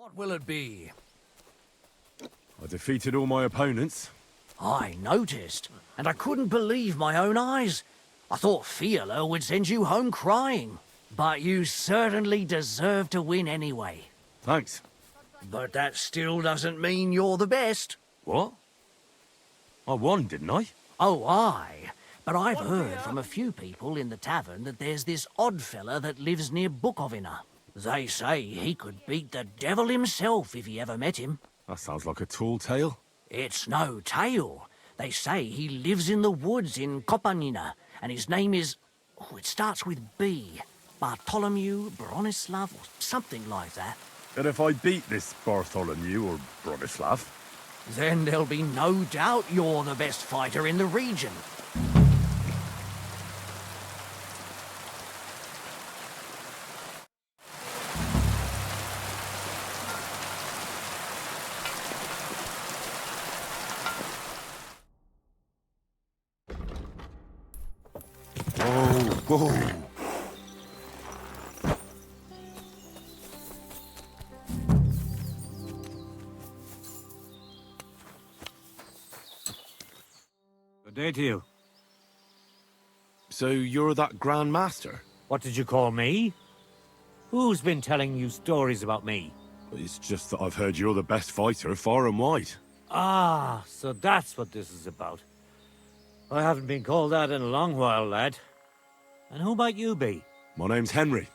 What will it be? I defeated all my opponents. I noticed, and I couldn't believe my own eyes. I thought Fiala would send you home crying. But you certainly deserve to win anyway. Thanks. But that still doesn't mean you're the best. What? I won, didn't I? Oh, aye. But I've heard from a few people in the tavern that there's this odd fella that lives near Bukovina. They say he could beat the devil himself if he ever met him. That sounds like a tall tale. It's no tale. They say he lives in the woods in Kopanina, and his name is... Oh, it starts with B. Bartholomew, Bronislav, or something like that. And if I beat this Bartholomew or Bronislav? Then there'll be no doubt you're the best fighter in the region. Whoa. Good day to you. So you're that Grand Master? What did you call me? Who's been telling you stories about me? It's just that I've heard you're the best fighter far and wide. Ah, so that's what this is about. I haven't been called that in a long while, lad. And who might you be? My name's Henry,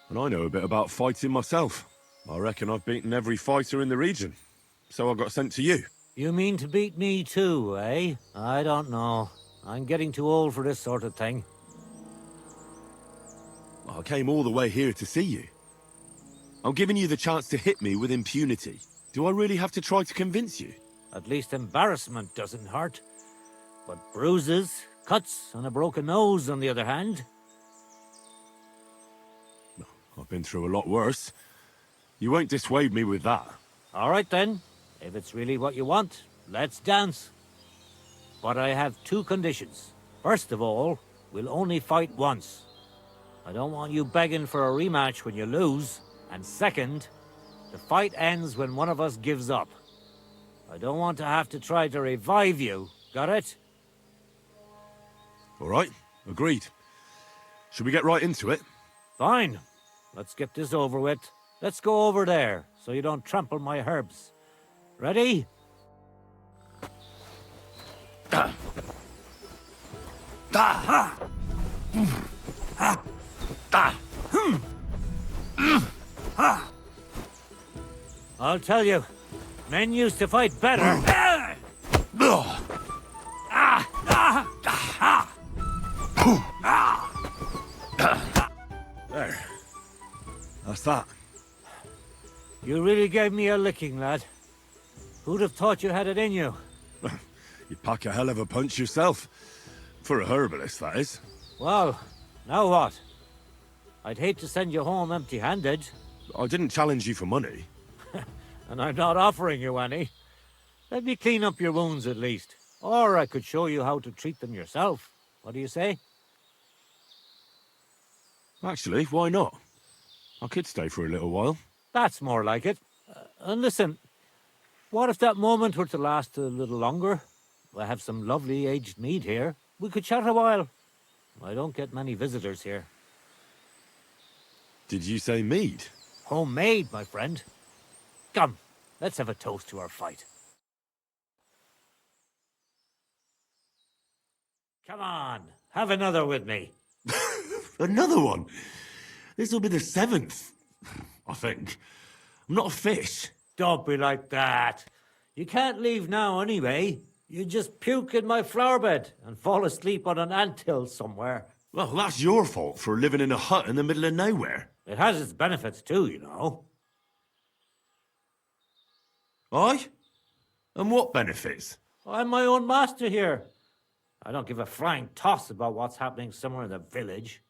and I know a bit about fighting myself. I reckon I've beaten every fighter in the region, so I got sent to you. You mean to beat me too, eh? I don't know. I'm getting too old for this sort of thing. I came all the way here to see you. I'm giving you the chance to hit me with impunity. Do I really have to try to convince you? At least embarrassment doesn't hurt. But bruises, cuts, and a broken nose, on the other hand. I've been through a lot worse. You won't dissuade me with that. All right then. If it's really what you want, let's dance. But I have two conditions. First of all, we'll only fight once. I don't want you begging for a rematch when you lose. And second, the fight ends when one of us gives up. I don't want to have to try to revive you. Got it? All right, agreed. Should we get right into it? Fine. Let's get this over with. Let's go over there, so you don't trample my herbs. Ready? I'll tell you, men used to fight better. There. That's that. You really gave me a licking, lad. Who'd have thought you had it in you? You pack a hell of a punch yourself. For a herbalist, that is. Well, now what? I'd hate to send you home empty-handed. I didn't challenge you for money. And I'm not offering you any. Let me clean up your wounds at least. Or I could show you how to treat them yourself. What do you say? Actually, why not? I could stay for a little while. That's more like it. And listen, what if that moment were to last a little longer? I have some lovely aged mead here. We could chat a while. I don't get many visitors here. Did you say mead? Homemade, my friend. Come, let's have a toast to our fight. Come on, have another with me. Another one? This'll be the 7th, I think. I'm not a fish. Don't be like that. You can't leave now anyway. You just puke in my flower bed and fall asleep on an anthill somewhere. Well, that's your fault for living in a hut in the middle of nowhere. It has its benefits too, you know. Aye? And what benefits? I'm my own master here. I don't give a flying toss about what's happening somewhere in the village.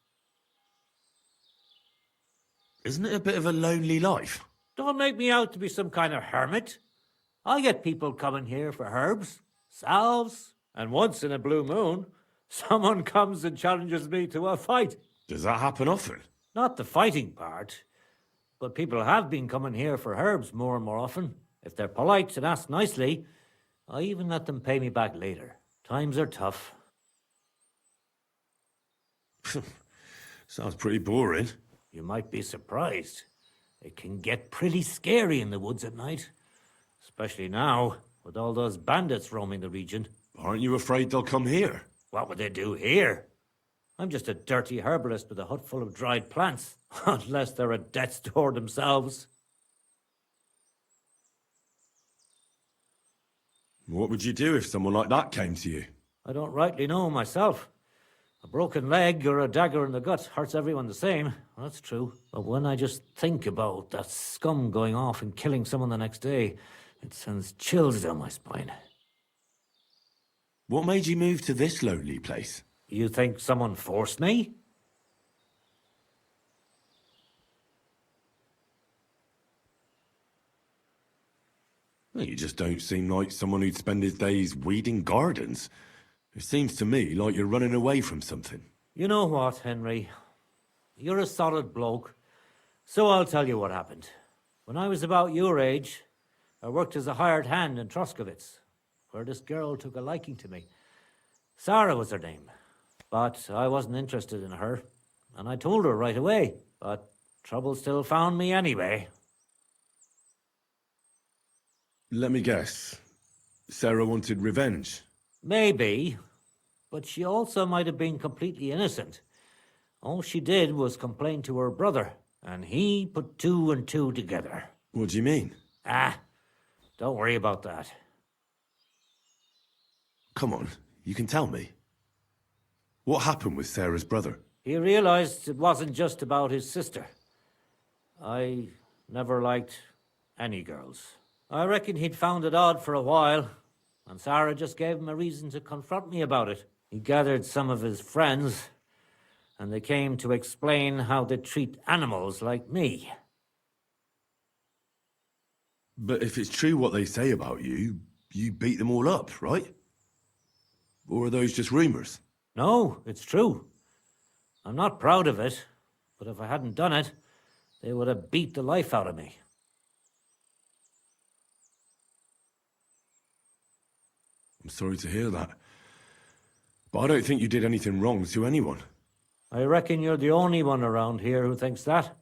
Isn't it a bit of a lonely life? Don't make me out to be some kind of hermit. I get people coming here for herbs, salves, and once in a blue moon, someone comes and challenges me to a fight. Does that happen often? Not the fighting part. but people have been coming here for herbs more and more often. If they're polite and ask nicely, I even let them pay me back later. Times are tough. Sounds pretty boring. You might be surprised. It can get pretty scary in the woods at night. Especially now, with all those bandits roaming the region. Aren't you afraid they'll come here? What would they do here? I'm just a dirty herbalist with a hut full of dried plants. Unless they're at death's door themselves. What would you do if someone like that came to you? I don't rightly know myself. A broken leg or a dagger in the gut hurts everyone the same. That's true. But when I just think about that scum going off and killing someone the next day, it sends chills down my spine. What made you move to this lonely place? You think someone forced me? Well, you just don't seem like someone who'd spend his days weeding gardens. It seems to me like you're running away from something. You know what, Henry? You're a solid bloke. So I'll tell you what happened. When I was about your age, I worked as a hired hand in Trotskovitz, where this girl took a liking to me. Sarah was her name. But I wasn't interested in her, and I told her right away. But trouble still found me anyway. Let me guess. Sarah wanted revenge. Maybe, but she also might have been completely innocent. All she did was complain to her brother, and he put two and two together. What do you mean? Don't worry about that. Come on, you can tell me. What happened with Sarah's brother? He realized it wasn't just about his sister. I never liked any girls. I reckon he'd found it odd for a while, and Sarah just gave him a reason to confront me about it. He gathered some of his friends, and they came to explain how they treat animals like me. But if it's true what they say about you, you beat them all up, right? Or are those just rumors? No, it's true. I'm not proud of it, but if I hadn't done it, they would have beat the life out of me. I'm sorry to hear that. But I don't think you did anything wrong to anyone. I reckon you're the only one around here who thinks that.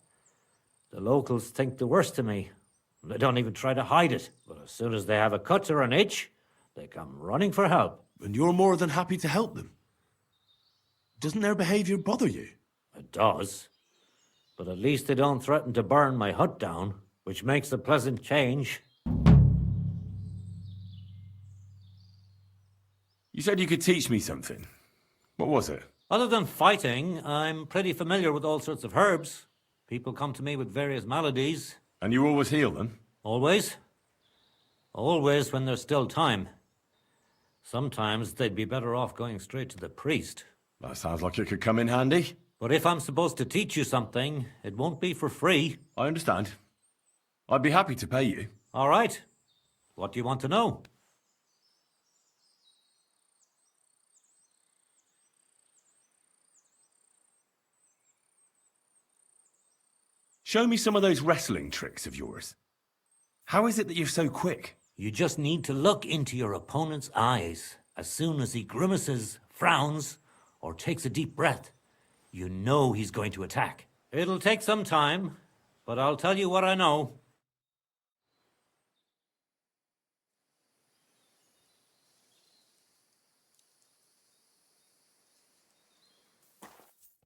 The locals think the worst of me. They don't even try to hide it. But as soon as they have a cut or an itch, they come running for help. And you're more than happy to help them. Doesn't their behavior bother you? It does. But at least they don't threaten to burn my hut down, which makes a pleasant change. You said you could teach me something. What was it? Other than fighting, I'm pretty familiar with all sorts of herbs. People come to me with various maladies. And you always heal them? Always. Always when there's still time. Sometimes they'd be better off going straight to the priest. That sounds like it could come in handy. But if I'm supposed to teach you something, it won't be for free. I understand. I'd be happy to pay you. All right. What do you want to know? Show me some of those wrestling tricks of yours. How is it that you're so quick? You just need to look into your opponent's eyes. As soon as he grimaces, frowns, or takes a deep breath, you know he's going to attack. It'll take some time, but I'll tell you what I know.